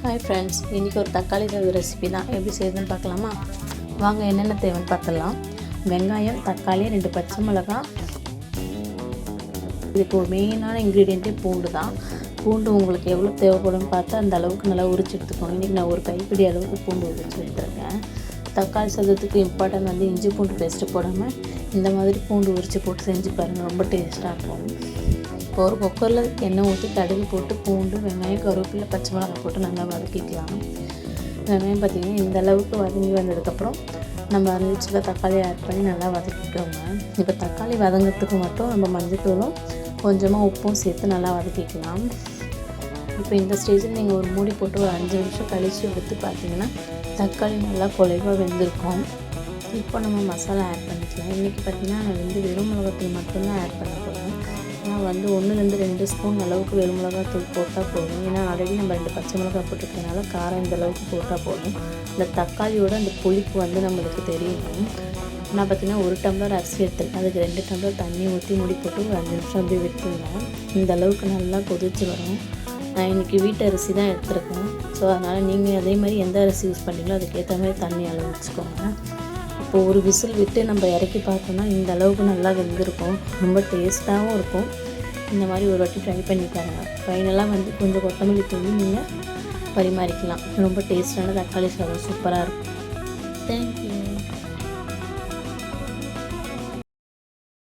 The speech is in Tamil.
ஹாய் ஃப்ரெண்ட்ஸ், இன்றைக்கி ஒரு தக்காளி சாதம் ரெசிபி தான். எப்படி செய்யுதுன்னு பார்க்கலாமா? வாங்க, என்னென்ன தேவைன்னு பார்த்துடலாம். வெங்காயம், தக்காளி, 2 பச்சை மிளகாய். இதுக்கு ஒரு மெயினான இன்க்ரீடியண்ட்டே பூண்டு தான். பூண்டு உங்களுக்கு எவ்வளோ தேவைப்படும்னு பார்த்து அந்த அளவுக்கு நல்லா உரிச்சு எடுத்துக்கணும். இன்றைக்கி நான் ஒரு கைப்பிடி அளவுக்கு பூண்டு உரிச்சு எடுத்துருக்கேன். தக்காளி சாதத்துக்கு இம்பார்ட்டன்ட் வந்து இஞ்சி பூண்டு பேஸ்ட்டு போடாமல் இந்த மாதிரி பூண்டு உரித்து போட்டு செஞ்சு பாருங்கள், ரொம்ப டேஸ்ட்டாக இருக்கும். இப்போ ஒரு குக்கரில் எண்ணெய் ஊற்றி கடுகு போட்டு பூண்டு, வெங்காயம், கருவேப்பிலை, பச்சை மிளகாய் போட்டு நல்லா வதக்கிக்கலாம். வெங்காயம் பார்த்திங்கன்னா இந்த அளவுக்கு வதங்கி வந்ததுக்கப்புறம் நம்ம அரைச்சில தக்காளி ஆட் பண்ணி நல்லா வதக்கிக்கிறோங்க. இப்போ தக்காளி வதங்கிறதுக்கு மட்டும் நம்ம மஞ்சத்தூளும் கொஞ்சமாக உப்பும் சேர்த்து நல்லா வதக்கிக்கலாம். இப்போ இந்த ஸ்டேஜில் நீங்கள் ஒரு மூடி போட்டு ஒரு 5 நிமிஷம் கழித்து எடுத்து பார்த்தீங்கன்னா தக்காளி நல்லா குலைவாக வெந்திருக்கும். இப்போ நம்ம மசாலா ஆட் பண்ணிக்கலாம். இன்றைக்கி பார்த்திங்கன்னா நான் வெறும் மிளகாத்தூள் மட்டும்தான் ஆட் பண்ண போகிறேன். நான் 1-2 ஸ்பூன் அளவுக்கு வெறும் மிளகாத்தூள் போட்டால் போதும். ஏன்னா ஆல்ரெடி நம்ம 2 பச்சை மிளகாய் போட்டுருக்கனால காரம் இந்த அளவுக்கு போட்டால் போதும். இந்த தக்காளியோட அந்த புளிப்பு வந்து நம்மளுக்கு தெரியணும். நான் பார்த்திங்கன்னா 1 டம்ளர் அரிசி எடுத்துருக்கேன். அதுக்கு 2 டம்ளர் தண்ணி ஊற்றி மூடி போட்டு ஒரு 5 நிமிஷம் அப்படியே விட்டுருந்தேன். இந்த அளவுக்கு நல்லா கொதிச்சு வரும். நான் இன்றைக்கி வீட்டு அரிசி தான் எடுத்துருக்கேன். ஸோ அதனால் நீங்கள் அதே மாதிரி எந்த அரிசி யூஸ் பண்ணுறீங்களோ அதுக்கேற்ற மாதிரி தண்ணி அளவு வச்சுக்கோங்க. இப்போ ஒரு விசில் விட்டு நம்ம இறக்கி பார்த்தோம்னா இந்த அளவுக்கு நல்லா வெந்திருக்கும். ரொம்ப டேஸ்ட்டாகவும் இருக்கும். இந்த மாதிரி ஒரு வாட்டி ட்ரை பண்ணி பாருங்கள். ஃபைனலாக வந்து கொஞ்சம் கொத்தமல்லி தூவி நீங்கள் பரிமாறிக்கலாம். ரொம்ப டேஸ்ட்டான தக்காளி சாதம் சூப்பராக இருக்கும். தேங்க்யூ.